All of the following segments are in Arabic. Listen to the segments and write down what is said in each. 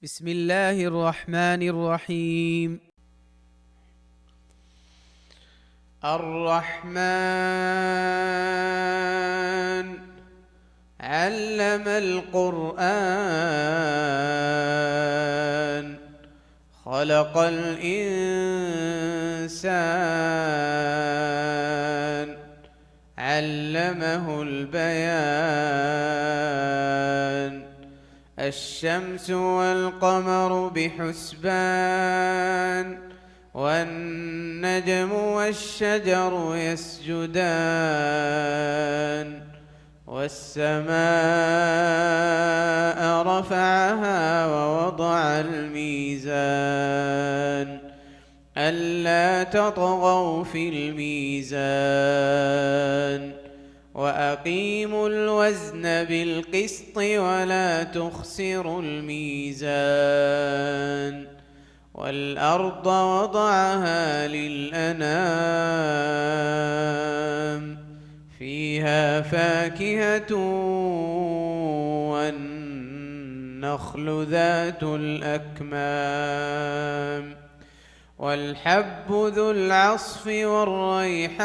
بسم الله الرحمن الرحيم. الرحمن علم القرآن خلق الإنسان علمه البيان الشمس والقمر بحسبان والنجم والشجر يسجدان والسماء رفعها ووضع الميزان ألا تطغوا في الميزان وأقيموا الوزن بالقسط ولا تخسروا الميزان والأرض وضعها للأنام فيها فاكهة والنخل ذات الأكمام والحب ذو العصف والريحان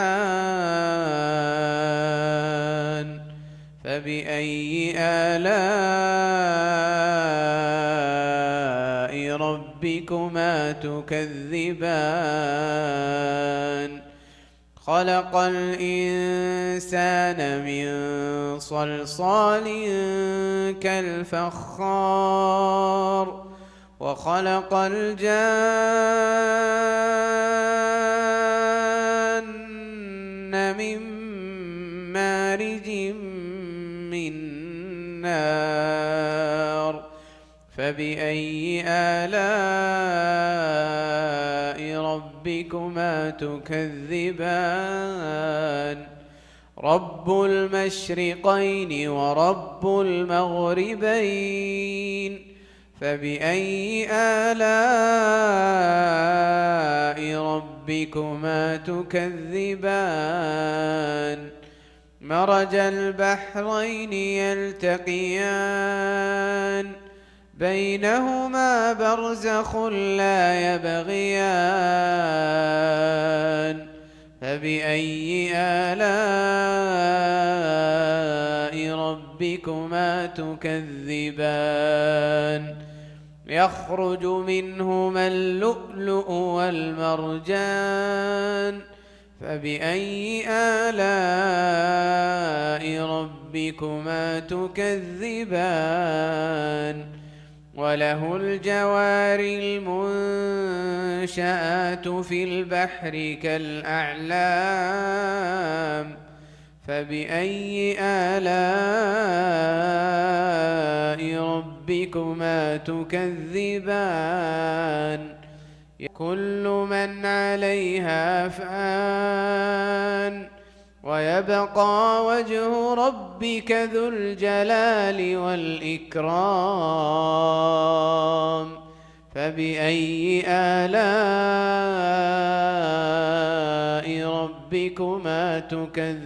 فبأي آلاء ربكما تكذبان خلق الإنسان من صلصال كالفخار وخلق الجان من مارج من نار فبأي آلاء ربكما تكذبان رب المشرقين ورب المغربين فبأي آلاء ربكما تكذبان مرج البحرين يلتقيان بينهما برزخ لا يبغيان فبأي آلاء ربكما تكذبان يخرج منهما اللؤلؤ والمرجان فبأي آلاء ربكما تكذبان وله الجوار المنشآت في البحر كالأعلام فبأي آلاء ربكما تكذبان كل من عليها فان ويبقى وجه ربك ذو الجلال والإكرام فبأي آلاء ربكما تكذبان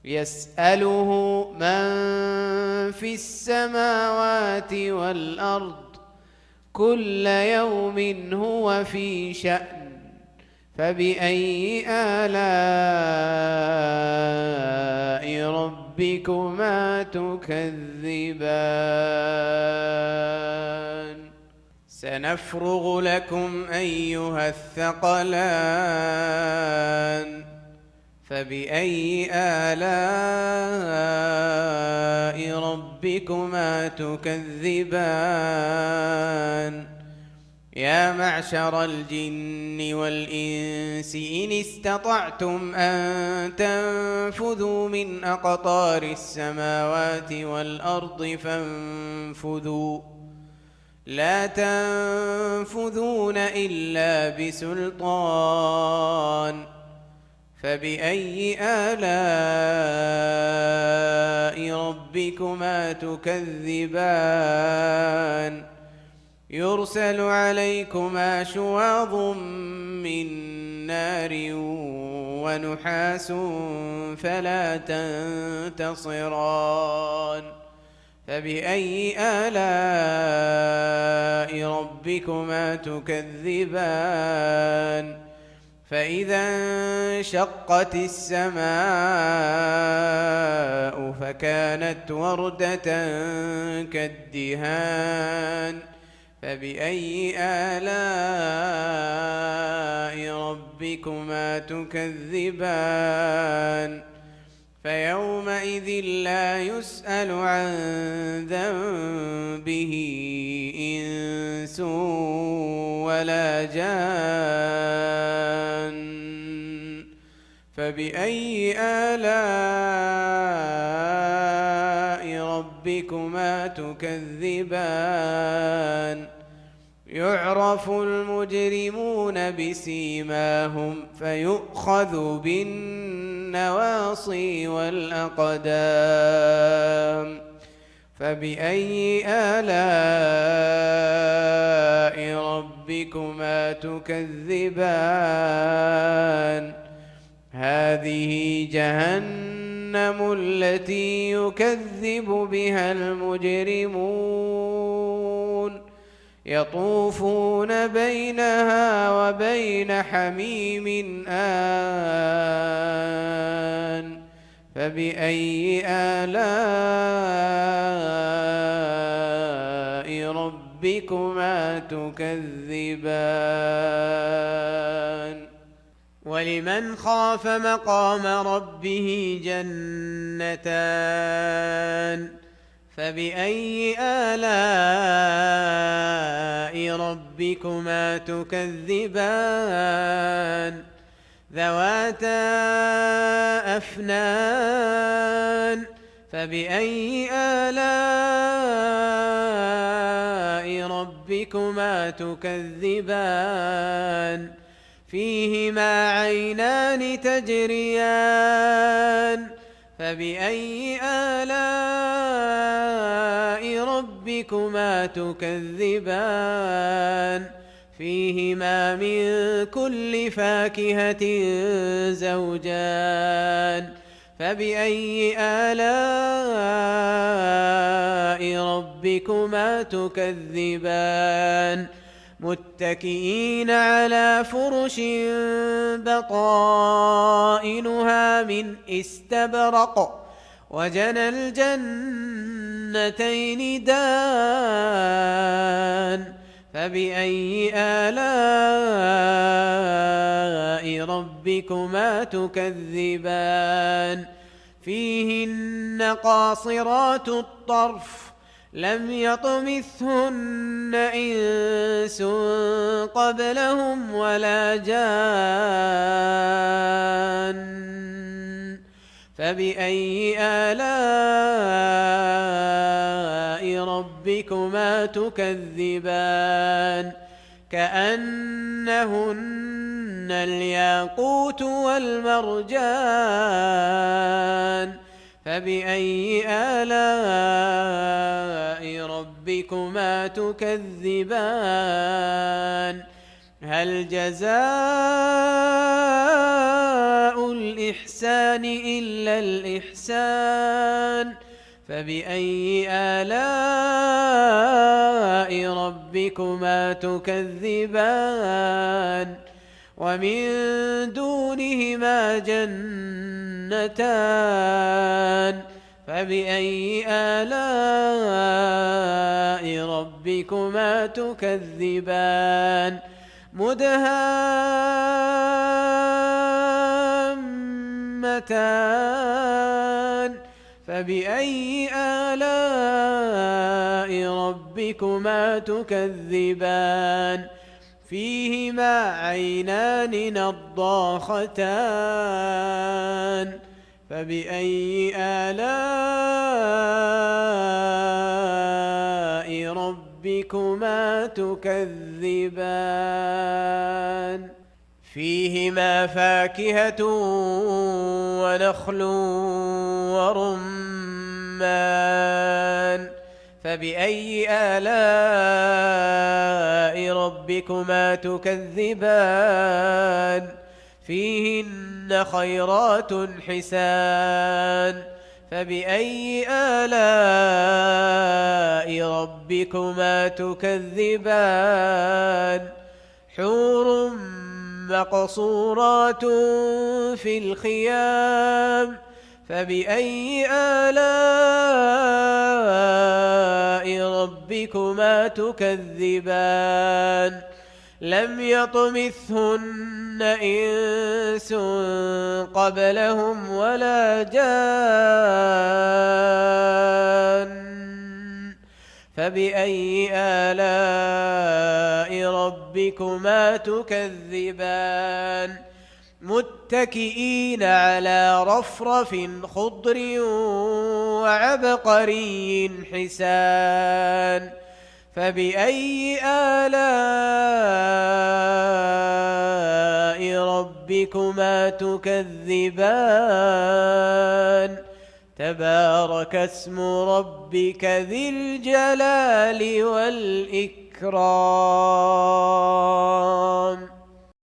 يسأله من في السماوات والأرض كل يوم هو في شأن فبأي آلاء ربكما تكذبان سنفرغ لكم أيها الثقلان فبأي آلاء ربكما تكذبان يا معشر الجن والإنس إن استطعتم أن تنفذوا من أقطار السماوات والأرض فانفذوا لا تنفذون إلا بسلطان فبأي آلاء ربكما تكذبان يرسل عليكما شواظ من نار ونحاس فلا تنتصران فبأي آلاء ربكما تكذبان فإذا انشقت السماء فكانت وردة كالدهان فبأي آلاء ربكما تكذبان فيومئذ لا يسأل عن ذنبه إنس ولا جان فبأي آلاء ربكما تكذبان يعرف المجرمون بسيماهم فيؤخذ بالنواصي والأقدام فبأي آلاء ربكما تكذبان هذه جهنم التي يكذب بها المجرمون يطوفون بينها وبين حميم آن فبأي آلاء ربكما تكذبان ولمن خاف مقام ربه جنتان فبأي آلاء ربكما تكذبان ذواتا أفنان فبأي آلاء ربكما تكذبان فيهما عينان تجريان فبأي آلاء ربكما تكذبان فيهما من كل فاكهة زوجان فبأي آلاء ربكما تكذبان متكئين على فرش بطائنها من استبرق وجنى الجنتين دان فبأي آلاء ربكما تكذبان فيهن قاصرات الطرف لم يطمثهن إنس قبلهم ولا جان فبأي آلاء ربكما تكذبان كأنهن الياقوت والمرجان فبأي آلاء ربكما تكذبان هل جزاء الإحسان إلا الإحسان فبأي آلاء ربكما تكذبان ومن دونهما جنتان فبأي آلاء ربكما تكذبان مدهامتان فبأي آلاء ربكما تكذبان فيهما عينان نضاختان فبأي آلاء ربكما تكذبان فيهما فاكهة ونخل ورمان فبأي آلاء ربكما تكذبان فيهن خيرات حسان فبأي آلاء ربكما تكذبان حور مقصورات في الخيام فبأي آلاء ربكما تكذبان لم يطمثهن إنس قبلهم ولا جان فبأي آلاء ربكما تكذبان متكئين على رفرف خضر وعبقري حسان فبأي آلاء ربكما تكذبان تبارك اسم ربك ذي الجلال والإكرام.